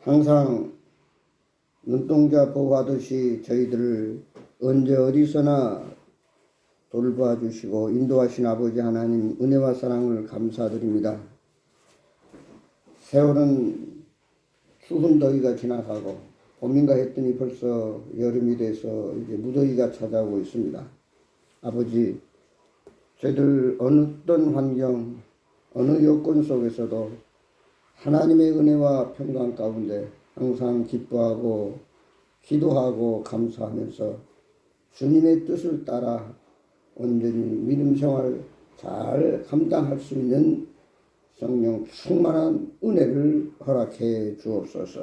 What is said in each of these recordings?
항상 눈동자 보호하듯이 저희들을 언제 어디서나 돌봐 주시고 인도하신 아버지 하나님 은혜와 사랑을 감사드립니다. 세월은 추운 더위가 지나가고 봄인가 했더니 벌써 여름이 돼서 이제 무더위가 찾아오고 있습니다. 아버지, 저희들 어떤 환경, 어느 여건 속에서도 하나님의 은혜와 평강 가운데 항상 기뻐하고 기도하고 감사하면서 주님의 뜻을 따라 온전히 믿음 생활을 잘 감당할 수 있는 성령 충만한 은혜를 허락해 주옵소서.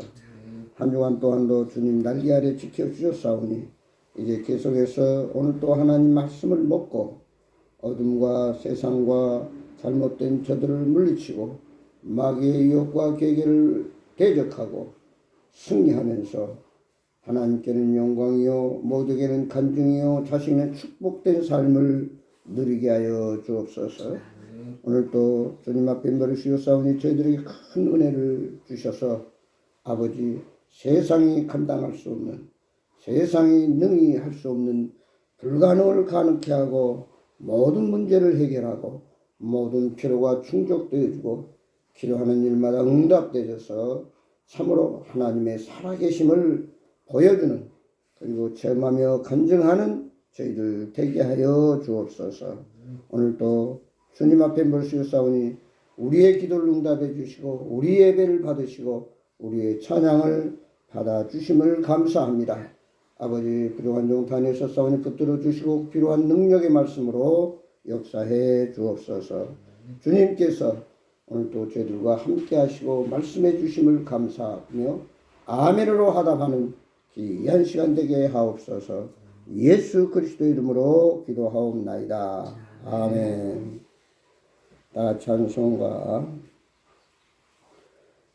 한 주간 또한도 주님 날개 아래 지켜주셨사오니 이제 계속해서 오늘 또 하나님 말씀을 먹고 어둠과 세상과 잘못된 저들을 물리치고 마귀의 유혹과 계계를 대적하고 승리하면서 하나님께는 영광이요 모두에게는 간증이요 자신의 축복된 삶을 누리게 하여 주옵소서. 오늘 또 주님 앞에 머리쓰였사오니 저희들에게 큰 은혜를 주셔서 아버지 세상이 감당할 수 없는, 세상이 능히 할 수 없는 불가능을 가능케 하고 모든 문제를 해결하고 모든 필요가 충족되어주고 기도하는 일마다 응답되어서 참으로 하나님의 살아계심을 보여주는, 그리고 체험하며 간증하는 저희들 되게 하여 주옵소서. 오늘도 주님 앞에 머리쓰였사오니 우리의 기도를 응답해 주시고 우리의 예배를 받으시고 우리의 찬양을 받아주심을 감사합니다. 아버지, 필요한 종탄에 섰사오니 붙들어 주시고 필요한 능력의 말씀으로 역사해 주옵소서. 주님께서 오늘도 저희들과 함께 하시고 말씀해 주심을 감사하며 아멘으로 하답하는 귀한 시간 되게 하옵소서. 예수 그리스도의 이름으로 기도하옵나이다. 아멘. 다 찬송가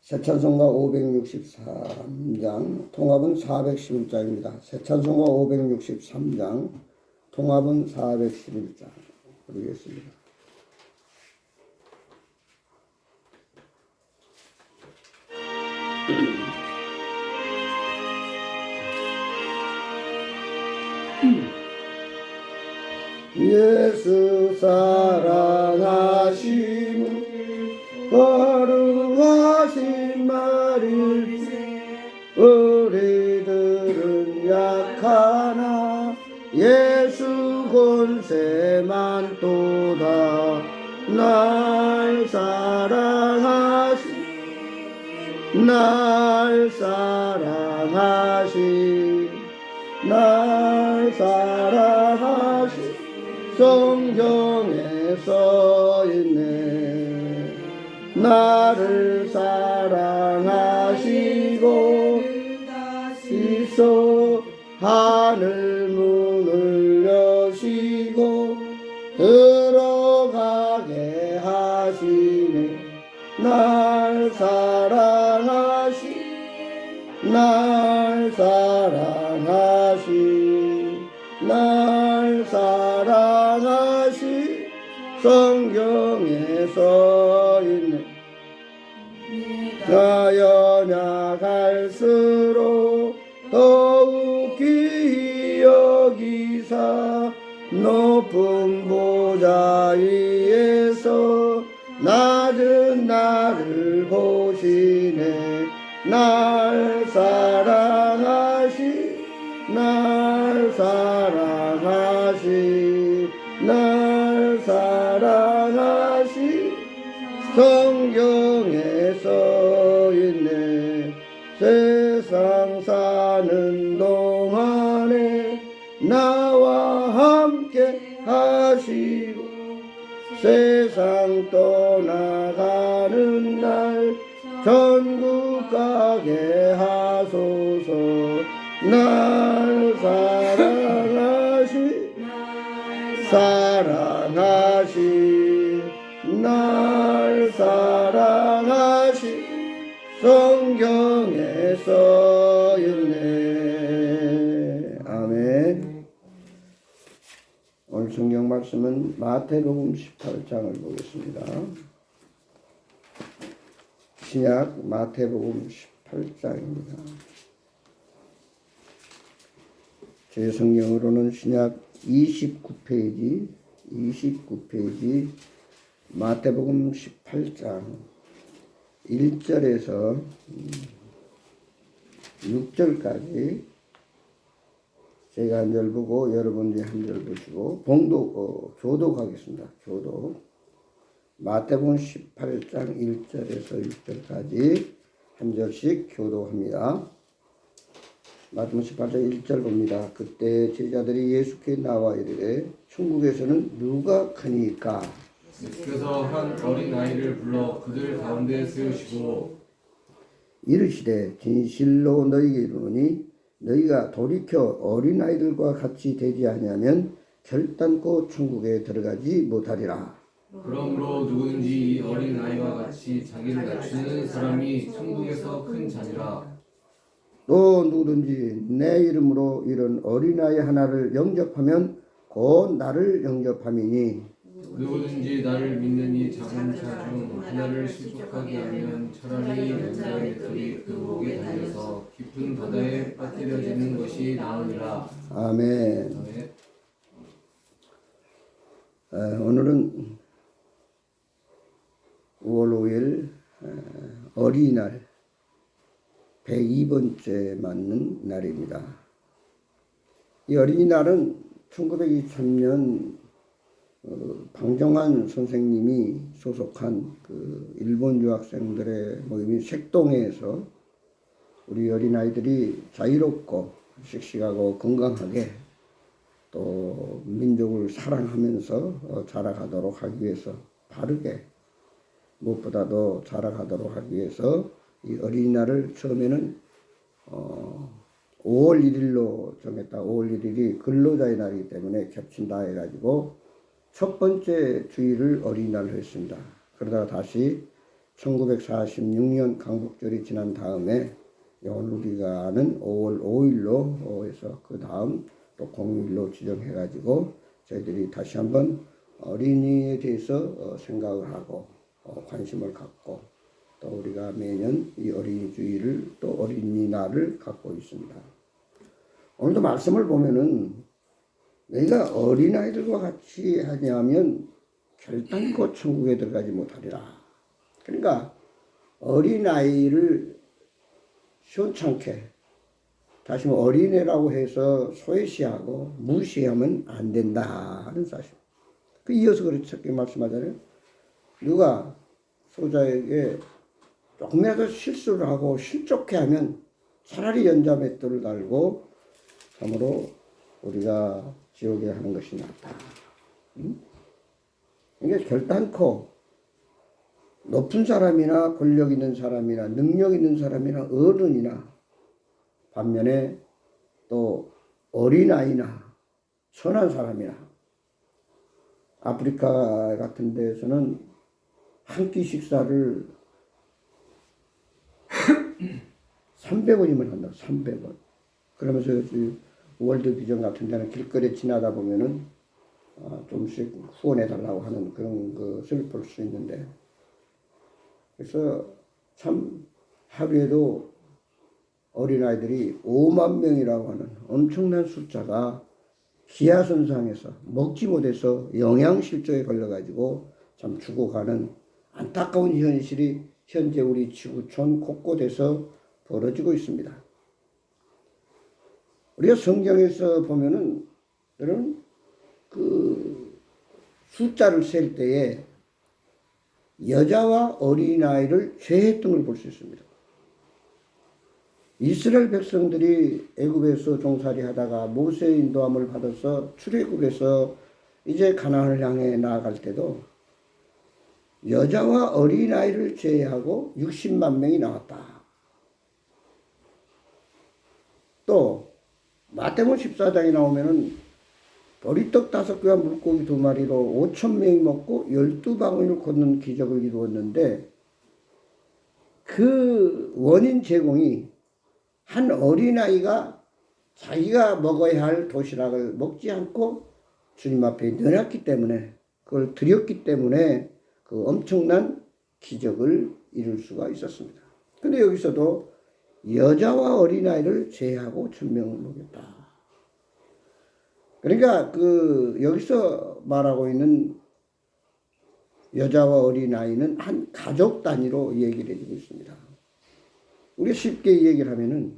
새 찬송가 563장, 통합은 411장입니다. 새 찬송가 563장, 통합은 411장 부르겠습니다. 예수 사랑하심은 거룩하신 말일세. 우리들은 약하나 예수 권세만 또다. 날 사랑하신 성경에 써있네. 나를 사랑하시고 있어 하늘 문을 여시고 들어가게 하시네. 날 사랑하시 성경에 써있네. 나 연약할수록 더욱 귀히 여기사 높은 보좌 위에서 낮은 나를 보시네. 날 사랑하시 성경에 써있네. 세상 사는 동안에 나와 함께 하시고 세상 떠나가는 날 천국 가게 하소서. 날 사랑하시 성경에 써있네. 아멘. 오늘 성경 말씀은 마태복음 18장을 보겠습니다. 신약 마태복음 38장입니다. 제 성경으로는 신약 29페이지 마태복음 18장 1절에서 6절까지 제가 한 절 보고 여러분들이 한 절 보시고 교독하겠습니다. 교독. 마태복음 18장 1절에서 6절까지 한 절씩 교독합니다. 마태복음 18장 1절 봅니다. 그때 제자들이 예수께 나와 이르되 천국에서는 누가 크니까? 예수께서 한 어린 아이를 불러 그들 가운데 세우시고 이르시되 진실로 너희에게 이르노니 너희가 돌이켜 어린아이들과 같이 되지 아니하면 결단코 천국에 들어가지 못하리라. 그러므로 누구든지 이 어린 아이와 같이 자기를 낮추는 사람이 천국에서 큰 자니라. 또 누구든지 내 이름으로 이런 어린아이 하나를 영접하면 곧 나를 영접함이니 누구든지 나를 믿는 이 작은 자 중 하나를 실족하게 하면 차라리 연자의 털이 그 목에 달려서 깊은 바다에 빠뜨려지는 것이 나으니라. 아멘. 오늘은 5월 5일 어린이날 102번째 맞는 날입니다. 이 어린이날은 1923년 방정환 선생님이 소속한 그 일본 유학생들의 모임인 색동회에서 우리 어린아이들이 자유롭고 씩씩하고 건강하게 또 민족을 사랑하면서 자라가도록 하기 위해서 바르게 무엇보다도 자라가도록 하기 위해서 이 어린이날을 처음에는 5월 1일로 정했다. 5월 1일이 근로자의 날이기 때문에 겹친다 해가지고 첫 번째 주일을 어린이날로 했습니다. 그러다가 다시 1946년 강복절이 지난 다음에 오늘 우리가 아는 5월 5일로 해서 그 다음 또 공휴일로 지정해가지고 저희들이 다시 한번 어린이에 대해서 생각을 하고 관심을 갖고 또 우리가 매년 이 어린이 주일을 또 어린이날을 갖고 있습니다. 오늘도 말씀을 보면은 너희가 어린아이들과 같이 하냐면 결단코 천국에 들어가지 못하리라. 그러니까 어린아이를 시원찮게 다시 어린애라고 해서 소외시하고 무시하면 안 된다 하는 사실. 그 이어서 그렇게 말씀하잖아요. 누가 소자에게 조금이라도 실수를 하고 실족해 하면 차라리 연자 맷돌을 달고 참으로 우리가 지옥에 하는 것이 낫다. 그러니까 결단코 높은 사람이나 권력 있는 사람이나 능력 있는 사람이나 어른이나 반면에 또 어린아이나 선한 사람이나 아프리카 같은 데에서는 한 끼 식사를 300원이면 한다. 300원. 그러면서 월드 비전 같은 데는 길거리에 지나다 보면은 좀씩 후원해 달라고 하는 그런 것을 볼 수 있는데, 그래서 참 하루에도 어린아이들이 5만 명이라고 하는 엄청난 숫자가 기아선상에서 먹지 못해서 영양실조에 걸려가지고 참 죽어가는 안타까운 현실이 현재 우리 지구촌 곳곳에서 벌어지고 있습니다. 우리가 성경에서 보면은 여러분 그 숫자를 셀 때에 여자와 어린아이를 제했던 걸 볼 수 있습니다. 이스라엘 백성들이 애굽에서 종살이 하다가 모세의 인도함을 받아서 출애굽에서 이제 가나안을 향해 나아갈 때도 여자와 어린아이를 제외하고 60만 명이 나왔다. 또 마태복음 14장에 나오면은 보리떡 5개와 물고기 2마리로 5,000명이 먹고 12바구니를 걷는 기적을 이루었는데, 그 원인 제공이 한 어린아이가 자기가 먹어야 할 도시락을 먹지 않고 주님 앞에 내놨기 때문에, 그걸 드렸기 때문에 그 엄청난 기적을 이룰 수가 있었습니다. 근데 여기서도 여자와 어린아이를 제하고 천명을 먹였다. 그러니까 여기서 말하고 있는 여자와 어린아이는 한 가족 단위로 얘기를 해주고 있습니다. 우리가 쉽게 얘기를 하면은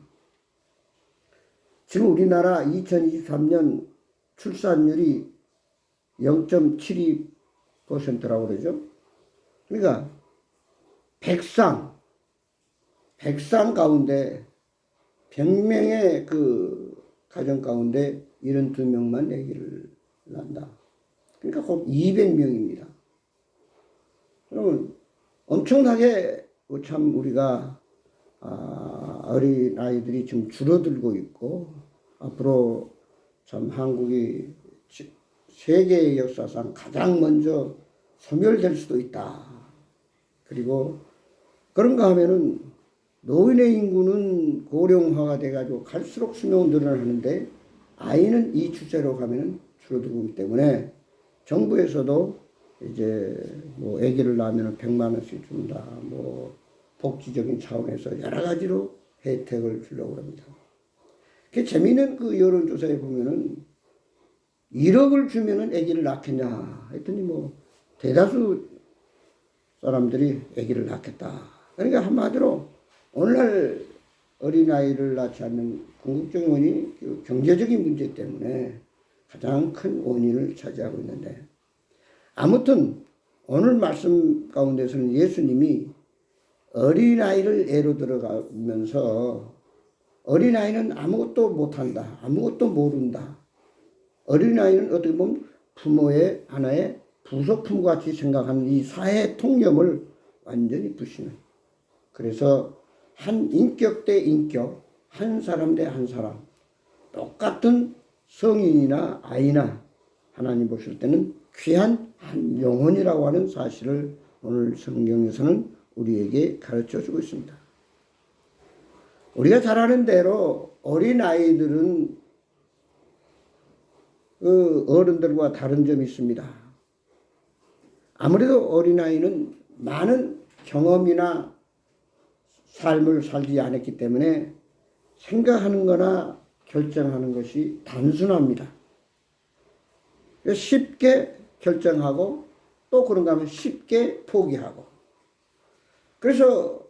지금 우리나라 2023년 출산율이 0.72%라고 그러죠. 그러니까 100상 가운데 100명의 가정 가운데 72명만 아기를 낳는다. 그러니까 곧 200명입니다. 그러면 엄청나게 참 우리가 어린 아이들이 지금 줄어들고 있고 앞으로 참 한국이 세계 역사상 가장 먼저 소멸될 수도 있다. 그리고 그런가 하면은 노인의 인구는 고령화가 돼가지고 갈수록 수명은 늘어나는데 아이는 이 추세로 가면은 줄어들고 있기 때문에 정부에서도 이제 뭐 아기를 낳으면 100만 원씩 준다. 뭐 복지적인 차원에서 여러 가지로 혜택을 주려고 합니다. 그 재미있는 여론조사에 보면은 1억을 주면은 아기를 낳겠냐 했더니 뭐 대다수 사람들이 아기를 낳겠다. 그러니까 한마디로 오늘날 어린아이를 낳지 않는 궁극적인 원인이 경제적인 문제 때문에 가장 큰 원인을 차지하고 있는데 아무튼 오늘 말씀 가운데서는 예수님이 어린아이를 예로 들어가면서 어린아이는 아무것도 못한다. 아무것도 모른다. 어린아이는 어떻게 보면 부모의 하나의 부속품같이 생각하는 이 사회 통념을 완전히 부시는. 그래서 한 인격 대 인격, 한 사람 대 한 사람, 똑같은 성인이나 아이나 하나님 보실 때는 귀한 한 영혼이라고 하는 사실을 오늘 성경에서는 우리에게 가르쳐 주고 있습니다. 우리가 잘 아는 대로 어린아이들은 어른들과 다른 점이 있습니다. 아무래도 어린아이는 많은 경험이나 삶을 살지 않았기 때문에 생각하는 거나 결정하는 것이 단순합니다. 쉽게 결정하고 또 그런가 하면 쉽게 포기하고. 그래서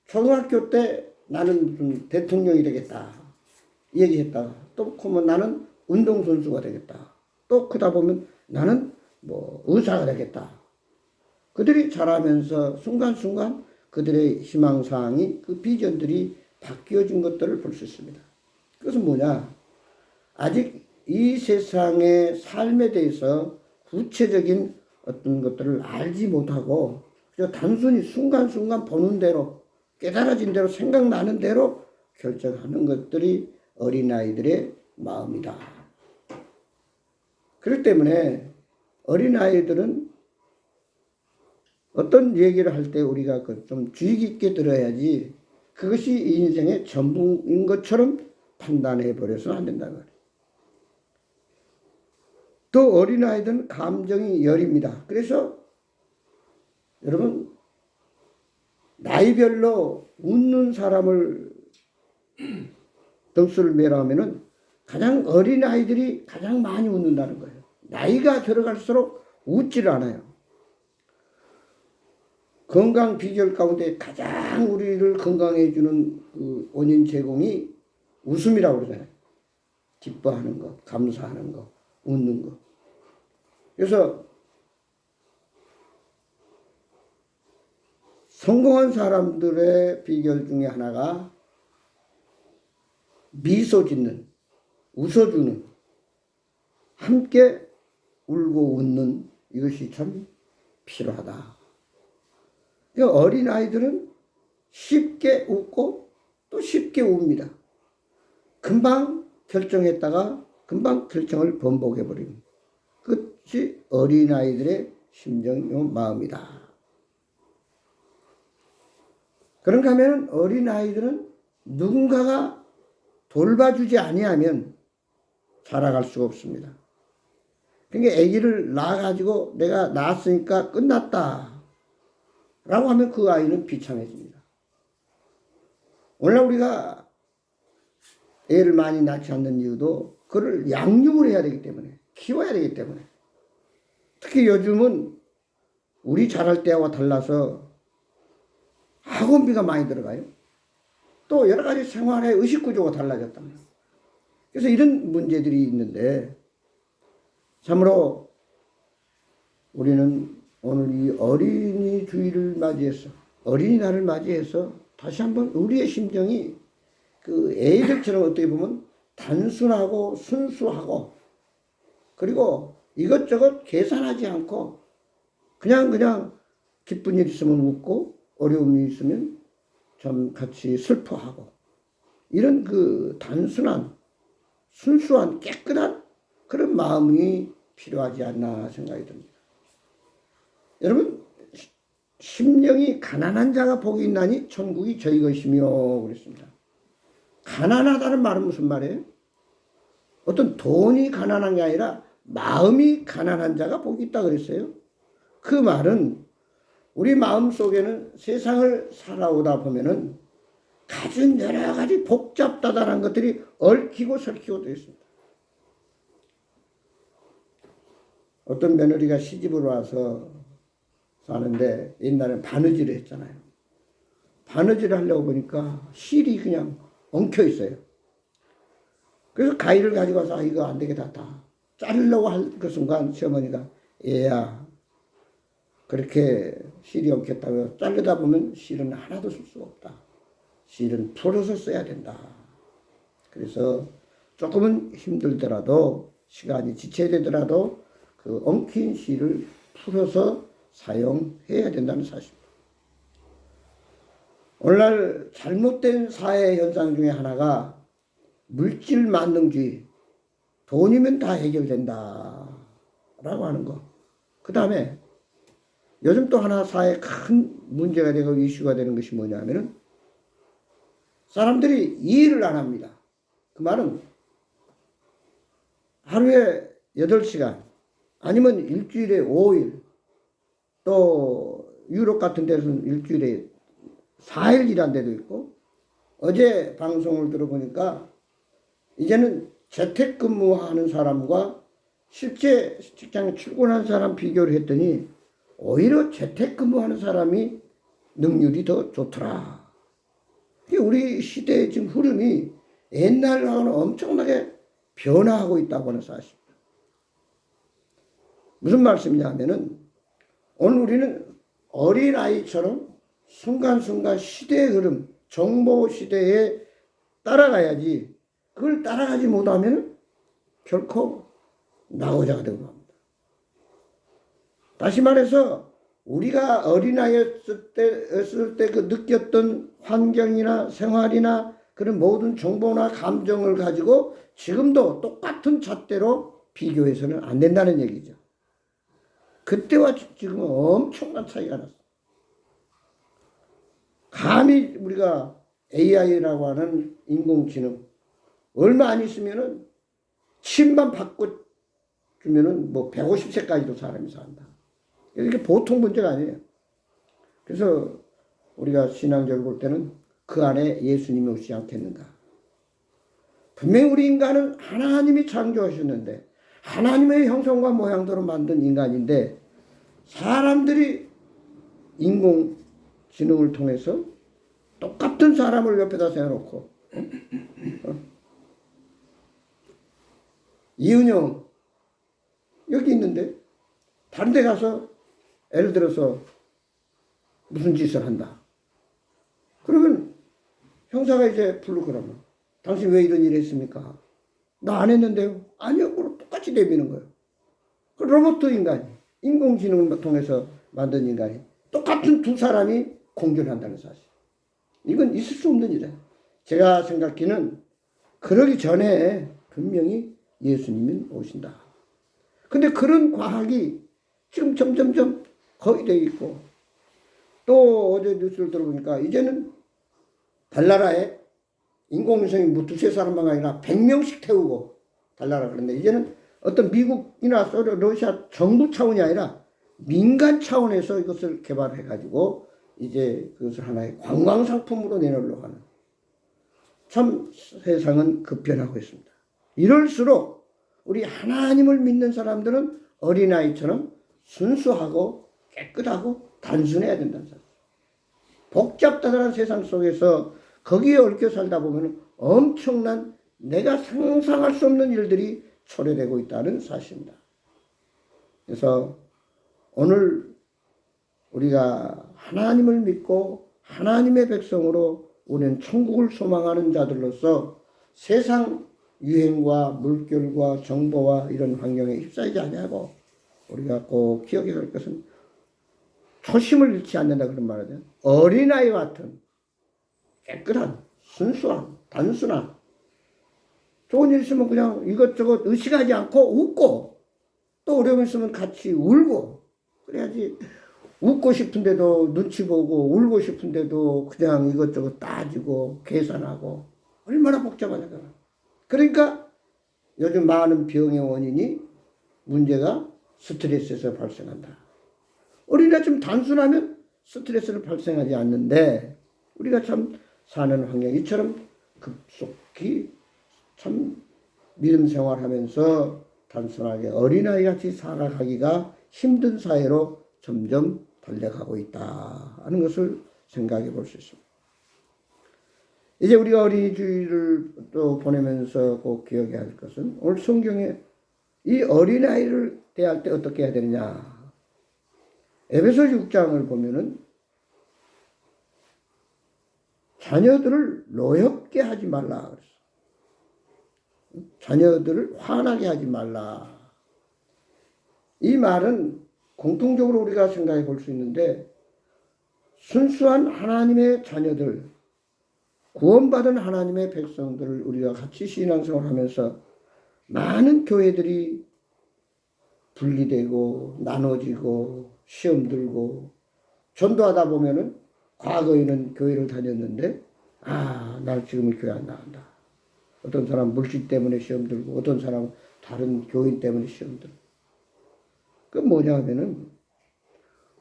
초등학교 때 나는 무슨 대통령이 되겠다 얘기했다가 또 그러면 나는 운동선수가 되겠다. 또 크다 보면 나는 뭐 의사가 되겠다. 그들이 자라면서 순간순간 그들의 희망사항이 비전들이 바뀌어진 것들을 볼 수 있습니다. 그것은 뭐냐? 아직 이 세상의 삶에 대해서 구체적인 어떤 것들을 알지 못하고 그저 단순히 순간순간 보는 대로 깨달아진 대로 생각나는 대로 결정하는 것들이 어린아이들의 마음이다. 그렇기 때문에 어린아이들은 어떤 얘기를 할 때 우리가 좀 주의 깊게 들어야지 그것이 인생의 전부인 것처럼 판단해 버려서는 안 된다는 거예요. 또 어린아이들은 감정이 여립니다. 그래서 여러분 나이별로 웃는 사람을 덩수를 매라하면은 가장 어린아이들이 가장 많이 웃는다는 거예요. 나이가 들어갈수록 웃지를 않아요. 건강 비결 가운데 가장 우리를 건강해 주는 원인 제공이 웃음이라고 그러잖아요. 기뻐하는 거, 감사하는 거, 웃는 거. 그래서 성공한 사람들의 비결 중에 하나가 미소 짓는, 웃어주는, 함께 울고 웃는 이것이 참 필요하다. 어린아이들은 쉽게 웃고 또 쉽게 웁니다. 금방 결정했다가 금방 결정을 번복해버립니다. 그것이 어린아이들의 심정이요 마음이다. 그런가 하면 어린아이들은 누군가가 돌봐주지 아니하면 자라갈 수가 없습니다. 그러니까 아기를 낳아가지고 내가 낳았으니까 끝났다 라고 하면 그 아이는 비참해집니다. 오늘날 우리가 애를 많이 낳지 않는 이유도 그를 양육을 해야 되기 때문에, 키워야 되기 때문에. 특히 요즘은 우리 자랄 때와 달라서 학원비가 많이 들어가요. 또 여러 가지 생활의 의식 구조가 달라졌답니다. 그래서 이런 문제들이 있는데, 참으로 우리는 오늘 이 어린이 주일을 맞이해서, 어린이날을 맞이해서 다시 한번 우리의 심정이 그 애들처럼 어떻게 보면 단순하고 순수하고, 그리고 이것저것 계산하지 않고 그냥 기쁜 일 있으면 웃고 어려움이 있으면 좀 같이 슬퍼하고, 이런 그 단순한 순수한 깨끗한 그런 마음이 필요하지 않나 생각이 듭니다. 여러분, 심령이 가난한 자가 복이 있나니 천국이 저희 것이며 그랬습니다. 가난하다는 말은 무슨 말이에요? 어떤 돈이 가난한 게 아니라 마음이 가난한 자가 복이 있다 그랬어요. 그 말은 우리 마음 속에는 세상을 살아오다 보면은 가진 여러 가지 복잡다단한 것들이 얽히고 설키고 되어 있습니다. 어떤 며느리가 시집을 와서 사는데 옛날엔 바느질을 했잖아요. 바느질을 하려고 보니까 실이 그냥 엉켜 있어요. 그래서 가위를 가지고 와서 이거 안 되겠다. 다 자르려고 할 그 순간 시어머니가 얘야, 그렇게 실이 엉켰다고 자르다 보면 실은 하나도 쓸 수 없다. 실은 풀어서 써야 된다. 그래서 조금은 힘들더라도 시간이 지체되더라도 그 엉킨 실을 풀어서 사용해야 된다는 사실입니다. 오늘날 잘못된 사회 현상 중에 하나가 물질 만능주의, 돈이면 다 해결된다 라고 하는 거. 그 다음에 요즘 또 하나 사회에 큰 문제가 되고 이슈가 되는 것이 뭐냐면은 사람들이 일을 안 합니다. 그 말은 하루에 8시간 아니면 일주일에 5일, 또 유럽 같은 데서는 일주일에 4일 일한 데도 있고, 어제 방송을 들어보니까 이제는 재택근무하는 사람과 실제 직장에 출근하는 사람 비교를 했더니 오히려 재택근무하는 사람이 능률이 더 좋더라. 우리 시대의 지금 흐름이 옛날하고는 엄청나게 변화하고 있다고 하는 사실. 무슨 말씀이냐면은 오늘 우리는 어린아이처럼 순간순간 시대의 흐름, 정보 시대에 따라가야지, 그걸 따라가지 못하면 결코 낙오자가 되고 맙니다. 다시 말해서 우리가 어린아이였을 때 그 느꼈던 환경이나 생활이나 그런 모든 정보나 감정을 가지고 지금도 똑같은 잣대로 비교해서는 안 된다는 얘기죠. 그때와 지금은 엄청난 차이가 났어요. 감히 우리가 AI라고 하는 인공지능 얼마 안 있으면은 침만 바꿔주면은 뭐 150세까지도 사람이 산다. 이게 보통 문제가 아니에요. 그래서 우리가 신앙적으로 볼 때는 그 안에 예수님이 오시지 않겠는가. 분명히 우리 인간은 하나님이 창조하셨는데 하나님의 형상과 모양대로 만든 인간인데 사람들이 인공지능을 통해서 똑같은 사람을 옆에다 세워놓고 이은영 여기 있는데 다른 데 가서 예를 들어서 무슨 짓을 한다. 그러면 형사가 이제 부르거라면 당신 왜 이런 일을 했습니까? 나 안 했는데요. 아니요. 그럼 똑같이 내미는 거예요. 그 로봇 인간이 인공지능을 통해서 만든 인간이 똑같은 두 사람이 공존한다는 사실. 이건 있을 수 없는 일이에요. 제가 생각하기는 그러기 전에 분명히 예수님이 오신다. 근데 그런 과학이 지금 점점점 거의 되어 있고, 또 어제 뉴스를 들어보니까 이제는 달나라에 인공위성이 뭐 두세 사람만 아니라 100명씩 태우고 달나라 그런데 이제는 어떤 미국이나 러시아 정부 차원이 아니라 민간 차원에서 이것을 개발해 가지고 이제 그것을 하나의 관광 상품으로 내놓으려고 하는 참 세상은 급변하고 있습니다. 이럴수록 우리 하나님을 믿는 사람들은 어린아이처럼 순수하고 깨끗하고 단순해야 된다는 사실. 복잡다단한 세상 속에서 거기에 얽혀 살다 보면 엄청난 내가 상상할 수 없는 일들이 초래되고 있다는 사실입니다. 그래서 오늘 우리가 하나님을 믿고 하나님의 백성으로 우리는 천국을 소망하는 자들로서 세상 유행과 물결과 정보와 이런 환경에 휩싸이지 아니하고 우리가 꼭 기억해야 할 것은 초심을 잃지 않는다 그런 말이죠. 어린아이 같은 깨끗한 순수한 단순한 좋은 일 있으면 그냥 이것저것 의식하지 않고 웃고 또 어려움 있으면 같이 울고 그래야지. 웃고 싶은데도 눈치 보고 울고 싶은데도 그냥 이것저것 따지고 계산하고 얼마나 복잡하냐. 그러니까 요즘 많은 병의 원인이 문제가 스트레스에서 발생한다. 우리가 좀 단순하면 스트레스를 발생하지 않는데 우리가 참 사는 환경 이처럼 급속히 참 믿음 생활하면서 단순하게 어린아이같이 살아가기가 힘든 사회로 점점 달려가고 있다 하는 것을 생각해 볼 수 있습니다. 이제 우리가 어린이 주일을 또 보내면서 꼭 기억해야 할 것은 오늘 성경에 이 어린아이를 대할 때 어떻게 해야 되느냐. 에베소 6장을 보면은 자녀들을 노엽게 하지 말라 그랬어. 자녀들을 화나게 하지 말라. 이 말은 공통적으로 우리가 생각해 볼 수 있는데 순수한 하나님의 자녀들, 구원받은 하나님의 백성들을 우리가 같이 신앙생활을 하면서 많은 교회들이 분리되고 나눠지고 시험 들고 전도하다 보면은 과거에는 교회를 다녔는데 날 지금은 교회 안 나간다. 어떤 사람은 물질 때문에 시험 들고 어떤 사람은 다른 교인 때문에 시험 들고 그 뭐냐 하면은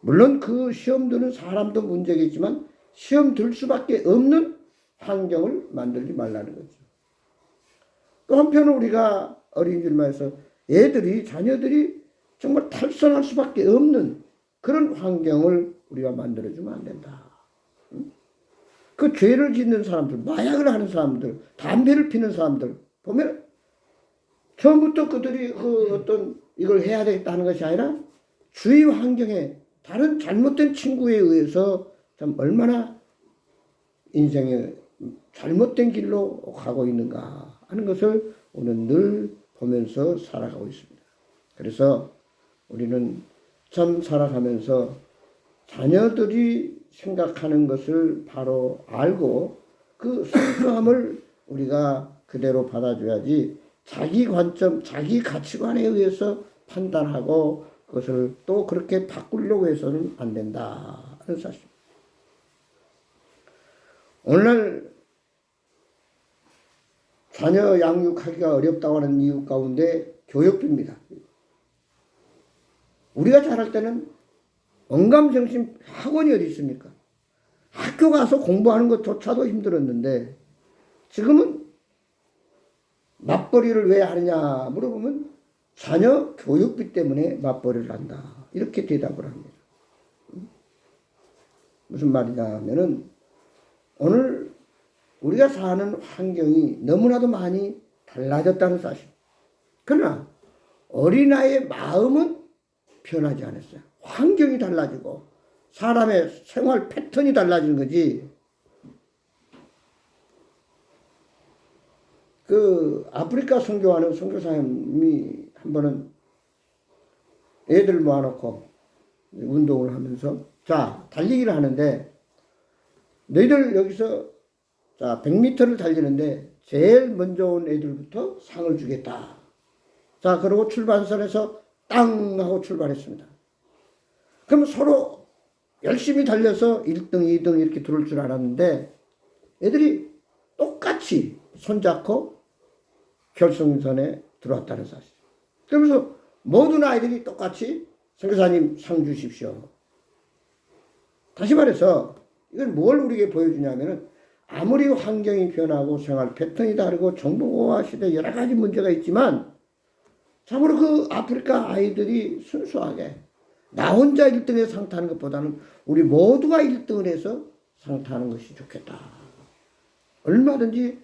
물론 그 시험 드는 사람도 문제겠지만 시험 들 수밖에 없는 환경을 만들지 말라는 거죠. 또 한편은 우리가 어린이집에서 자녀들이 정말 탈선할 수밖에 없는 그런 환경을 우리가 만들어주면 안 된다. 그 죄를 짓는 사람들, 마약을 하는 사람들, 담배를 피는 사람들 보면 처음부터 그들이 어떤 이걸 해야 되겠다는 것이 아니라 주위 환경에 다른 잘못된 친구에 의해서 참 얼마나 인생에 잘못된 길로 가고 있는가 하는 것을 오늘 늘 보면서 살아가고 있습니다. 그래서 우리는 참 살아가면서 자녀들이 생각하는 것을 바로 알고 그 순수함을 우리가 그대로 받아줘야지 자기 관점, 자기 가치관에 의해서 판단하고 그것을 또 그렇게 바꾸려고 해서는 안 된다 하는 사실. 오늘날 자녀 양육하기가 어렵다고 하는 이유 가운데 교육비입니다. 우리가 자랄 때는 언감정신 학원이 어디 있습니까? 학교 가서 공부하는 것조차도 힘들었는데 지금은 맞벌이를 왜 하느냐 물어보면 자녀 교육비 때문에 맞벌이를 한다. 이렇게 대답을 합니다. 무슨 말이냐 하면은 오늘 우리가 사는 환경이 너무나도 많이 달라졌다는 사실. 그러나 어린아이의 마음은 변하지 않았어요. 환경이 달라지고 사람의 생활 패턴이 달라지는 거지. 그 아프리카 선교하는 선교사님이 한 번은 애들 모아놓고 운동을 하면서 자 달리기를 하는데 너희들 여기서 자 100m를 달리는데 제일 먼저 온 애들부터 상을 주겠다. 자 그러고 출발선에서 땅 하고 출발했습니다. 그럼 서로 열심히 달려서 1등, 2등 이렇게 들어올 줄 알았는데 애들이 똑같이 손잡고 결승선에 들어왔다는 사실. 그러면서 모든 아이들이 똑같이 선교사님 상 주십시오. 다시 말해서 이건 뭘 우리에게 보여주냐면은 아무리 환경이 변하고 생활 패턴이 다르고 정보화 시대 여러 가지 문제가 있지만 참으로 그 아프리카 아이들이 순수하게 나 혼자 1등에 상 타는 것보다는 우리 모두가 1등을 해서 상 타는 것이 좋겠다. 얼마든지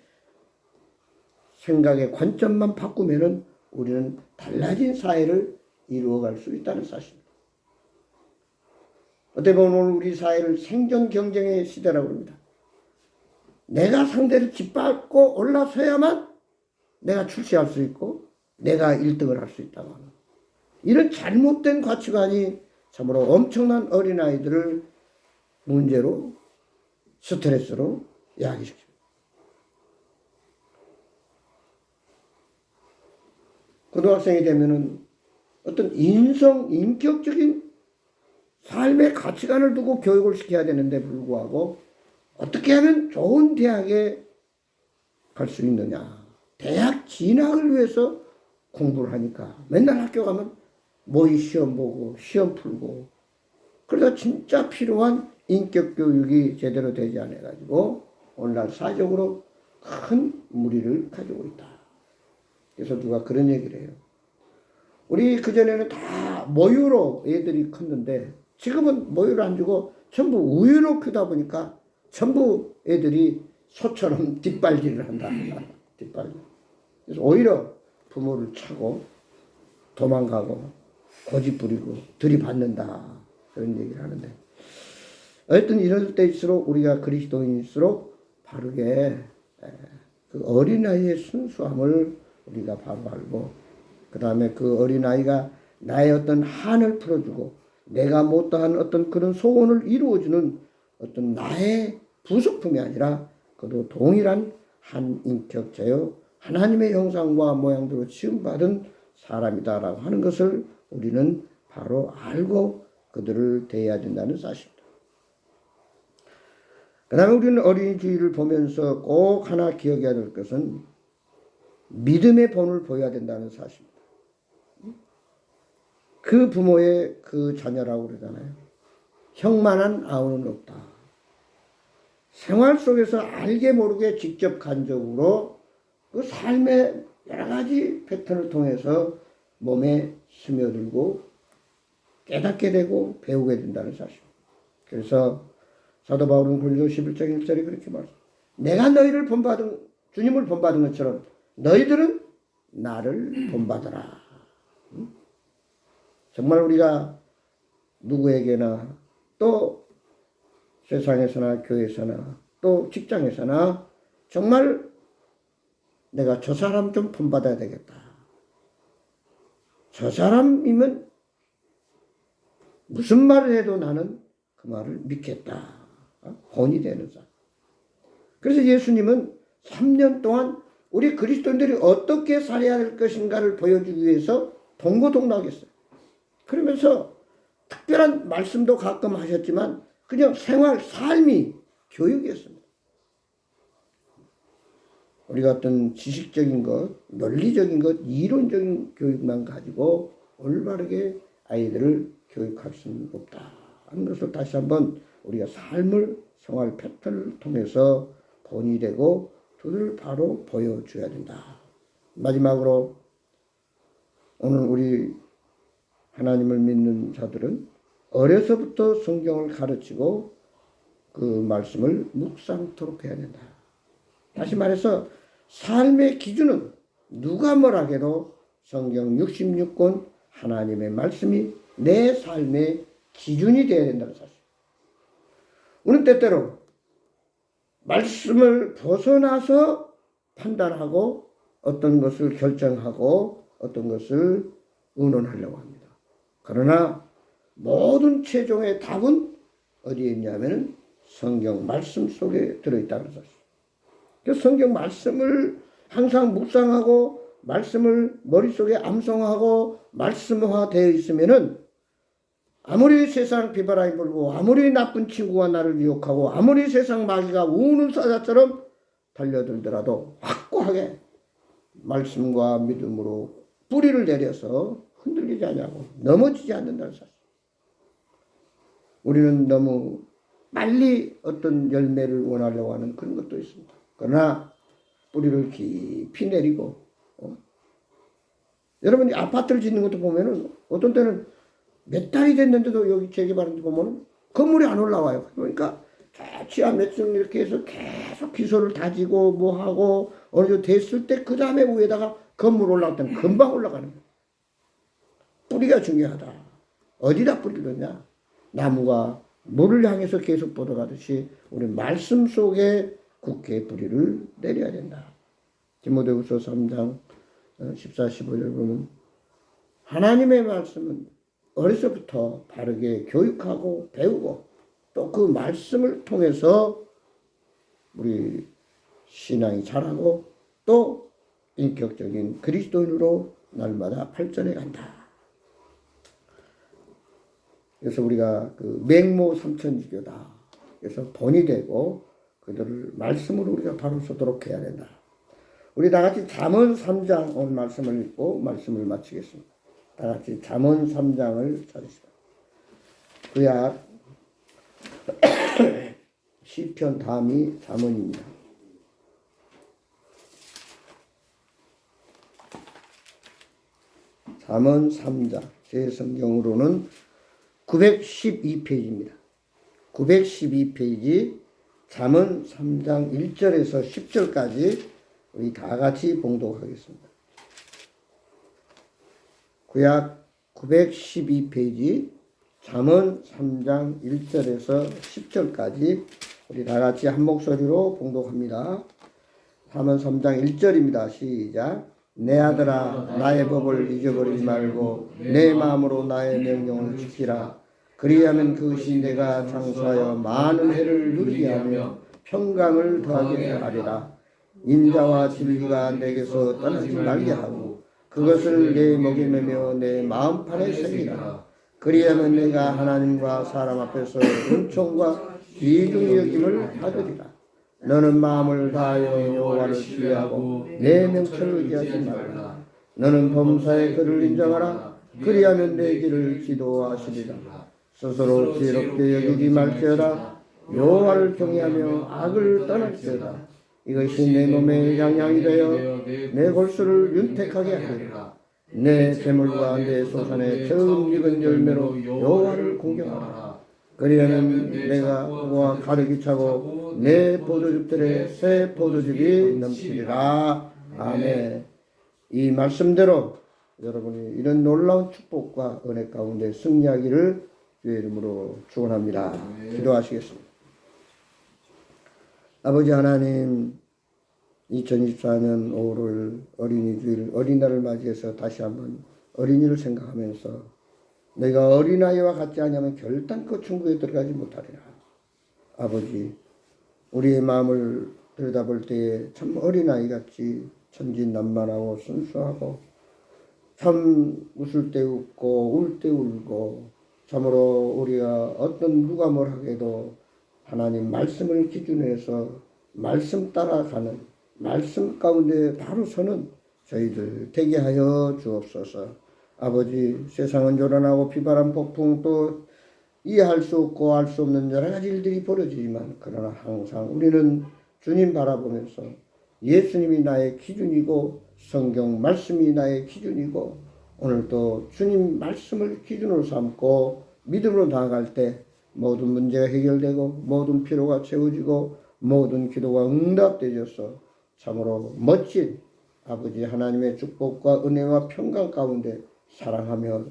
생각의 관점만 바꾸면은 우리는 달라진 사회를 이루어갈 수 있다는 사실입니다. 어떻게 보면 오늘 우리 사회를 생존 경쟁의 시대라고 합니다. 내가 상대를 짓밟고 올라서야만 내가 출세할 수 있고 내가 1등을 할 수 있다고 하는 이런 잘못된 가치관이 참으로 엄청난 어린아이들을 문제로 스트레스로 야기시킵니다. 고등학생이 되면은 어떤 인격적인 삶의 가치관을 두고 교육을 시켜야 되는데 불구하고 어떻게 하면 좋은 대학에 갈 수 있느냐. 대학 진학을 위해서 공부를 하니까 맨날 학교 가면 모의 시험 보고 시험 풀고 그러다 진짜 필요한 인격 교육이 제대로 되지 않아 가지고 오늘날 사회적으로 큰 무리를 가지고 있다. 그래서 누가 그런 얘기를 해요. 우리 그전에는 다 모유로 애들이 컸는데 지금은 모유를 안 주고 전부 우유로 크다 보니까 전부 애들이 소처럼 뒷발질을 한다. 뒷발질. 그래서 오히려 부모를 차고 도망가고 고집 부리고 들이받는다. 그런 얘기를 하는데 어쨌든 이럴 때일수록 우리가 그리스도인일수록 바르게 그 어린아이의 순수함을 우리가 바로 알고 그 다음에 그 어린아이가 나의 어떤 한을 풀어주고 내가 못다한 어떤 그런 소원을 이루어주는 어떤 나의 부속품이 아니라 그도 동일한 한 인격자요 하나님의 형상과 모양대로 지음받은 사람이다라고 하는 것을 우리는 바로 알고 그들을 대해야 된다는 사실입니다. 그 다음에 우리는 어린이 주의를 보면서 꼭 하나 기억해야 될 것은 믿음의 본을 보여야 된다는 사실입니다. 그 부모의 그 자녀라고 그러잖아요. 형만한 아우는 없다. 생활 속에서 알게 모르게 직접 간접으로 그 삶의 여러 가지 패턴을 통해서 몸에 스며들고 깨닫게 되고 배우게 된다는 사실. 그래서 사도 바울은 고린도서 11장 1절에 그렇게 말합니다. 내가 너희를 본받은 주님을 본받은 것처럼 너희들은 나를 본받아라. 정말 우리가 누구에게나 또 세상에서나 교회에서나 또 직장에서나 정말 내가 저 사람 좀 본받아야 되겠다. 저 사람이면 무슨 말을 해도 나는 그 말을 믿겠다. 본이 되는 사람. 그래서 예수님은 3년 동안 우리 그리스도인들이 어떻게 살아야 할 것인가를 보여주기 위해서 동고동락했어요. 그러면서 특별한 말씀도 가끔 하셨지만 그냥 생활, 삶이 교육이었습니다. 우리가 어떤 지식적인 것, 논리적인 것, 이론적인 교육만 가지고 올바르게 아이들을 교육할 수는 없다 하는 것을 다시 한번 우리가 삶을, 생활 패턴을 통해서 본이 되고 그를 바로 보여줘야 된다. 마지막으로 오늘 우리 하나님을 믿는 자들은 어려서부터 성경을 가르치고 그 말씀을 묵상토록 해야 된다. 다시 말해서 삶의 기준은 누가 뭐라해도 성경 66권 하나님의 말씀이 내 삶의 기준이 되어야 된다는 사실. 우리는 때때로 말씀을 벗어나서 판단하고 어떤 것을 결정하고 어떤 것을 의논하려고 합니다. 그러나 모든 최종의 답은 어디에 있냐면 성경 말씀 속에 들어있다는 사실. 그래서 성경 말씀을 항상 묵상하고 말씀을 머릿속에 암송하고 말씀화되어 있으면은 아무리 세상 비바람이 불고 아무리 나쁜 친구가 나를 유혹하고 아무리 세상 마귀가 우는 사자처럼 달려들더라도 확고하게 말씀과 믿음으로 뿌리를 내려서 흔들리지 않냐고 넘어지지 않는다는 사실. 우리는 너무 빨리 어떤 열매를 원하려고 하는 그런 것도 있습니다. 그러나 뿌리를 깊이 내리고 여러분이 아파트를 짓는 것도 보면은 어떤 때는 몇 달이 됐는데도 여기 재개발하는 데 보면은 건물이 안 올라와요. 그러니까 지하 몇 층 이렇게 해서 계속 기소를 다지고 뭐 하고 어느 정도 됐을 때 그 다음에 위에다가 건물 올라갈 때는 금방 올라가는 거예요. 뿌리가 중요하다. 어디다 뿌리를 넣냐? 나무가 물을 향해서 계속 뻗어가듯이 우리 말씀 속에 굳게 뿌리를 내려야 된다. 디모데후서 3장 14, 15절 보면 하나님의 말씀은 어려서부터 바르게 교육하고 배우고 또 그 말씀을 통해서 우리 신앙이 자라고 또 인격적인 그리스도인으로 날마다 발전해 간다. 그래서 우리가 그 맹모 삼천지교다. 그래서 본이 되고 그들을 말씀으로 우리가 바로 서도록 해야 된다. 우리 다 같이 잠언 3장 오늘 말씀을 읽고 말씀을 마치겠습니다. 다 같이 잠언 3장을 찾으시다. 구약 시편 다음이 잠언입니다. 잠언 3장 제 성경으로는 912페이지입니다. 912페이지 잠언 3장 1절에서 10절까지 우리 다 같이 봉독하겠습니다. 구약 912페이지 잠언 3장 1절에서 10절까지 우리 다 같이 한 목소리로 봉독합니다. 잠언 3장 1절입니다. 시작. 내 아들아 나의 법을 잊어버리지 말고 내 마음으로 나의 명령을 지키라. 그리하면 그것이 내가 장수하여 많은 해를 누리게 하며 평강을 더하게 하리라. 인자와 진리가 내게서 떠나지 말게 하고 그것을 내 목에 매며 내 마음판에 새기라. 그리하면 내가 하나님과 사람 앞에서 은총과 귀중히 여김을 받으리라. 너는 마음을 다하여 여호와를 신뢰하고 내 명철을 의지하지 말라. 너는 범사의 그를 인정하라. 그리하면 내 길을 지도하시리라. 스스로 지혜롭게 여기지 말지어다. 여호와를 경외하며 악을 떠날지어다. 이것이 내 몸의 양양이 되어 내 골수를 윤택하게 하리라. 내 재물과 내 소산의 처음 익은 열매로 여호와를 공경하라. 그리하면 내가 그와 가득히 차고 내 포도즙들에 새 포도즙이 넘치리라. 아멘. 이 말씀대로 여러분이 이런 놀라운 축복과 은혜 가운데 승리하기를 주의 이름으로 축원합니다. 기도하시겠습니다. 아버지 하나님, 2024년 5월 어린이 주일 어린날을 맞이해서 다시 한번 어린이를 생각하면서 내가 어린아이와 같지 않으면 결단코 천국에 들어가지 못하리라. 아버지, 우리의 마음을 들여다볼 때에 참 어린아이같이 천진난만하고 순수하고 참 웃을 때 웃고 울 때 울고 참으로 우리가 어떤 누가 뭘 하게도 하나님 말씀을 기준해서 말씀 따라가는 말씀 가운데 바로 서는 저희들 되게 하여 주옵소서. 아버지, 세상은 요란하고 비바람 폭풍 또 이해할 수 없고 알 수 없는 여러 가지 일들이 벌어지지만 그러나 항상 우리는 주님 바라보면서 예수님이 나의 기준이고 성경 말씀이 나의 기준이고 오늘도 주님 말씀을 기준으로 삼고 믿음으로 나아갈 때 모든 문제가 해결되고 모든 필요가 채워지고 모든 기도가 응답되어서 참으로 멋진 아버지 하나님의 축복과 은혜와 평강 가운데 사랑하며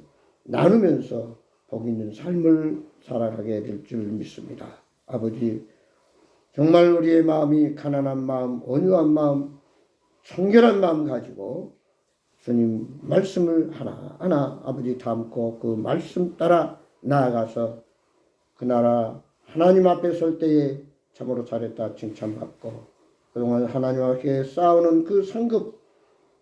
나누면서 복 있는 삶을 살아가게 될 줄 믿습니다. 아버지, 정말 우리의 마음이 가난한 마음, 온유한 마음, 청결한 마음 가지고 주님 말씀을 하나하나 아버지 담고 그 말씀 따라 나아가서 그 나라 하나님 앞에 설 때에 참으로 잘했다 칭찬받고 그동안 하나님과 함께 싸우는 그 상급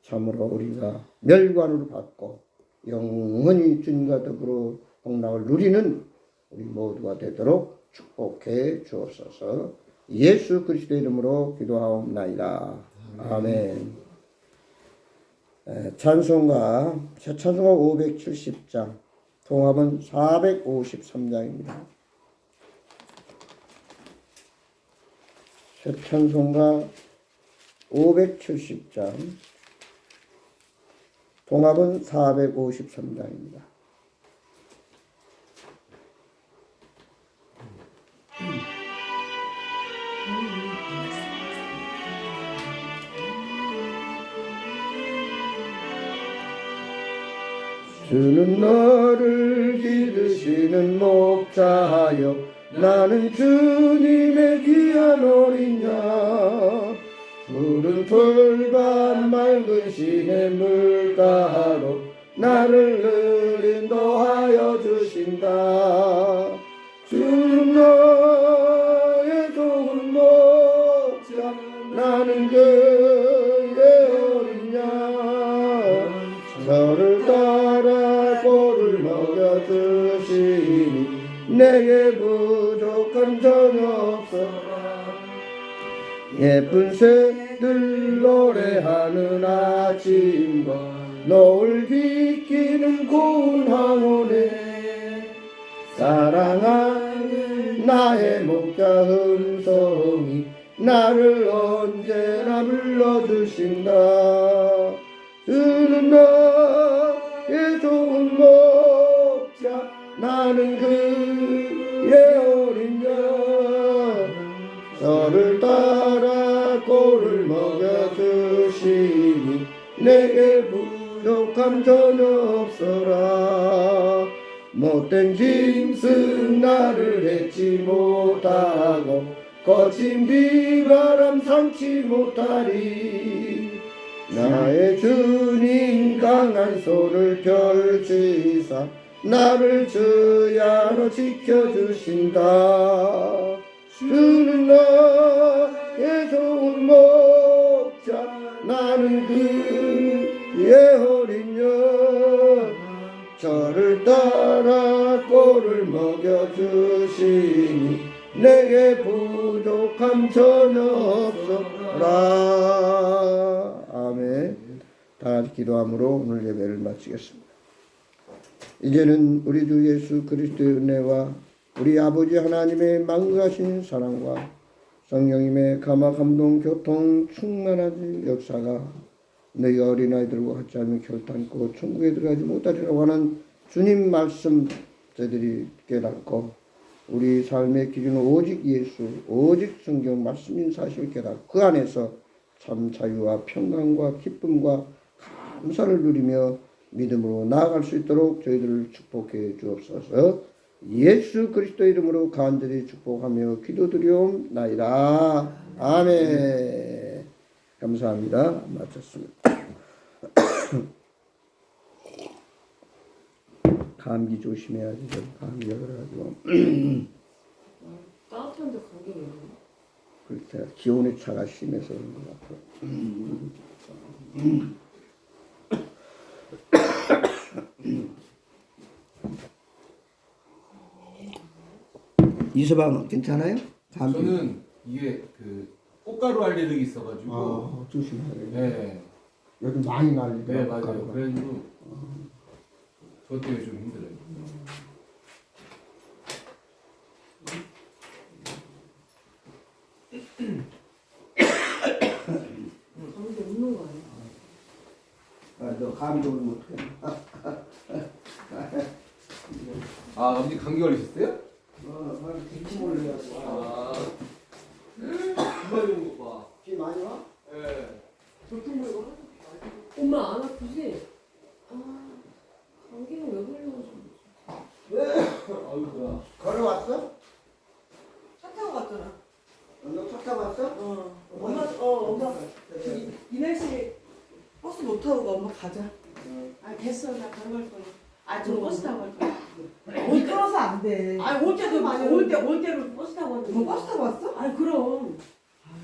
참으로 우리가 멸관으로 받고 영원히 주님과 더불어 복락을 누리는 우리 모두가 되도록 축복해 주옵소서. 예수 그리스도의 이름으로 기도하옵나이다. 아멘. 찬송가 새 찬송가 570장 통합은 453장입니다. 새 찬송가 570장, 동합은 453장입니다. 주는 너를 기르시는 목자여 나는 주님의 귀한 어린 양 푸른 풀과 맑은 시냇 물가로 나를 늘 인도하여 주신다. 주는 너의 좋은 목자 나는 그의 어린 양 저를 따라 꼴을 먹여주시니 내게 부족한 전혀 없어라. 예쁜 새들 노래하는 아침과 노을 비키는 고운 황혼에 사랑하는 나의 목자 음성이 나를 언제나 불러주신다. 주는 나의 좋은 목자 나는 그의 어린 양 저를 따라 꼴을 먹여주시니 내게 부족함 전혀 없어라. 못된 짐승 나를 해치 못하고 거친 비바람 상치 못하리. 나의 주님 강한 손을 펼치사 나를 주야로 지켜주신다. 주는 나의 좋은 목자 나는 그의 어린 양 저를 따라 꼴을 먹여주시니 내게 부족함 전혀 없어라. 아멘. 다같이 기도함으로 오늘 예배를 마치겠습니다. 이제는 우리 주 예수 그리스도의 은혜와 우리 아버지 하나님의 망가신 사랑과 성령님의 감화 감동 교통 충만한 역사가 너희 어린아이들과 같이 하면 결단코 천국에 들어가지 못하리라고 하는 주님 말씀 저희들이 깨닫고 우리 삶의 기준은 오직 예수 오직 성경 말씀인 사실을 깨닫고 그 안에서 참 자유와 평강과 기쁨과 감사를 누리며 믿음으로 나아갈 수 있도록 저희들을 축복해 주옵소서. 예수 그리스도 이름으로 간절히 축복하며 기도드리옵나이다. 아멘. 감사합니다. 마쳤습니다. 감기 조심해야지. 감기가 그래가지고 따뜻한데 감기가 있네. 그렇게 기온의 차가 심해서 그런 것 같아요. 이서방 괜찮아요? 감기? 저는 이게 그 꽃가루 알레르기 있어가지고 조심해야 돼. 네, 요즘 많이 날리더라고요. 네 맞아요. 그래가지고 저 때문에 좀 힘들어요. 감기 없는 거 아니야? 너 감기 오면 어떡해? 아 언니 감기 걸리셨어요? 김치 몰려가지고. 아 기다리는 거 봐. 비 많이 와? 네. 보통 물고 엄마 안 아프지? 아 감기는 왜 걸려가지고? 아이고야. 걸어왔어? 차 타고 갔잖아. 너 차 타고 왔어? 엄마 이 날씨에 버스 못 타고 가. 엄마 가자. 아 됐어 나 걸어갈 거야. 아저 버스 타고 갈 거야. 미끄러서 안 돼. 아올 때도 많이 올 때로 버스 타고 왔는데. 뭐 버스 타고 왔어? 아니 그럼.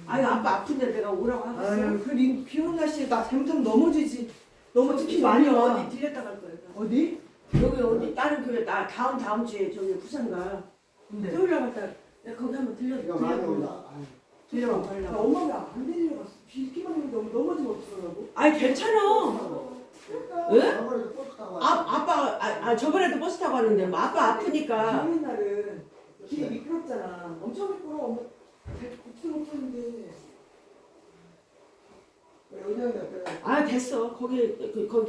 아니 아빠 아픈데 내가 오라고 하겠어. 아유, 비 오는 날씨에 나 잘못하면 넘어지지. 넘어지기 어디 많이 와. 어디 들렸다 갈 거야. 나. 어디? 여기 어디 다른 교회 나 다음 주에 저기 부산 가. 근데 토요일 날 갔다 내가 거기 한번 비가 많이 온다. 들려봐 야, 달라고. 엄마가 안 데리러갔어. 비 이렇게 많이 오는데 넘어지면 어떡하라고? 아니 괜찮아. 응? 아무래도 버스 타고 왔어. 아빠 저번에도 버스 타고 왔는데 뭐 아빠 비 아프니까. 오는 날은 길이 미끄럽잖아. 엄청 미끄러워. 엄마 곱슬 못하는데. 아 됐어. 거기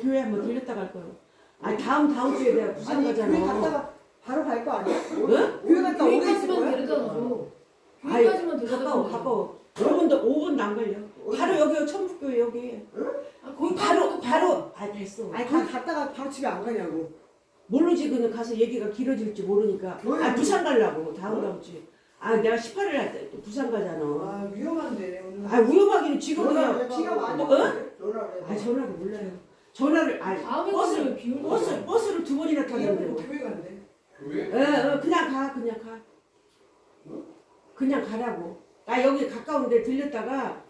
교회 한번 들렸다 갈 거요. 아 다음 주에 내가 부산 아니 가잖아. 교회 갔다가 바로 갈 거 아니야? 응? 교회 갔다 오래 있을 교회까지만 거야? 데려다 줘. 아이, 교회까지만 데려다 줘. 가까워. 5분도 안 걸려. 바로 여기 천북교회 여기. 아, 거기 바로 아 됐어. 아니 갔다가 바로 집에 안 가냐고. 모르지 그는 가서 얘기가 길어질지 모르니까. 아 부산 가려고 다음 주에. 아 내가 18일 날 때 또 부산 가잖아. 아 위험한데 오늘. 아 위험하기는 지금이야. 비가 많이 어? 오는데? 아 전화를 몰라요. 전화를 아 다음에 버스를 비 오는 버스를 2번이나 그냥 탔는데. 교회 간대. 교회? 그냥 가. 그냥 가라고. 나 여기 가까운데 들렸다가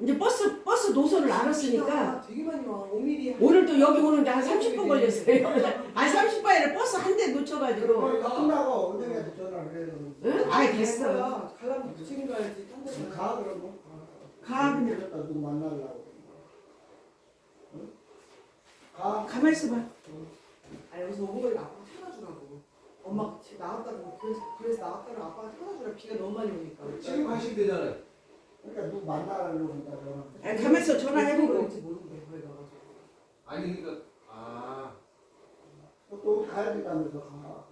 이제 버스 노선을 알았으니까 비가 되게 많이 와. 5mm. 오늘도 여기 오는데 한 30분 걸렸어요. 아니 30분 아니라 버스 한 대 놓쳐가지고. 끝나고 은행에서 전화를 해요. 응? 아이 됐어. 가려면 부침 가야지. 한 대만. 가 그럼 뭐. 가 그냥. 이랬다 누구 만나려고. 응? 가. 가만 있어봐. 아 여기서 5분 걸리면 아빠가 태워다 주라고. 엄마 나갔다고 그래서 나갔다가 아빠가 태워다 주라. 비가 너무 많이 오니까. 지금 가시면 되잖아요. 그러니까 누구 만나려고 한다 전화. 아, 가만 있어 전화해보고. 그런지 모르는데 거기 가가지고. 아니 그러니까 아 또 가야 된다면서 가.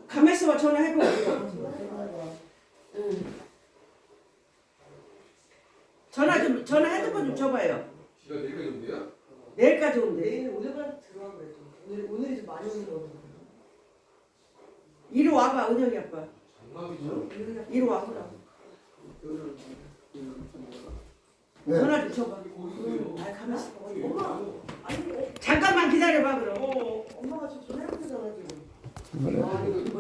가만 있어봐 전화해보고. 전화해봐. 응. 전화 핸드폰 좀 줘봐요. 비가 내일까지 온대요? 내일까지 온대. 내일 오늘까지 들어와 그래도. 오늘이 좀 많이 오는 거. 이리 와봐 은영이 아빠. 장난이죠? 이리 와보라. 네. 전화 좀 줘봐. 아 가만 있어. 엄마. 아니 잠깐만 기다려봐 그럼. 엄마가 저 전화해보잖아 지금. 그래. 아 이거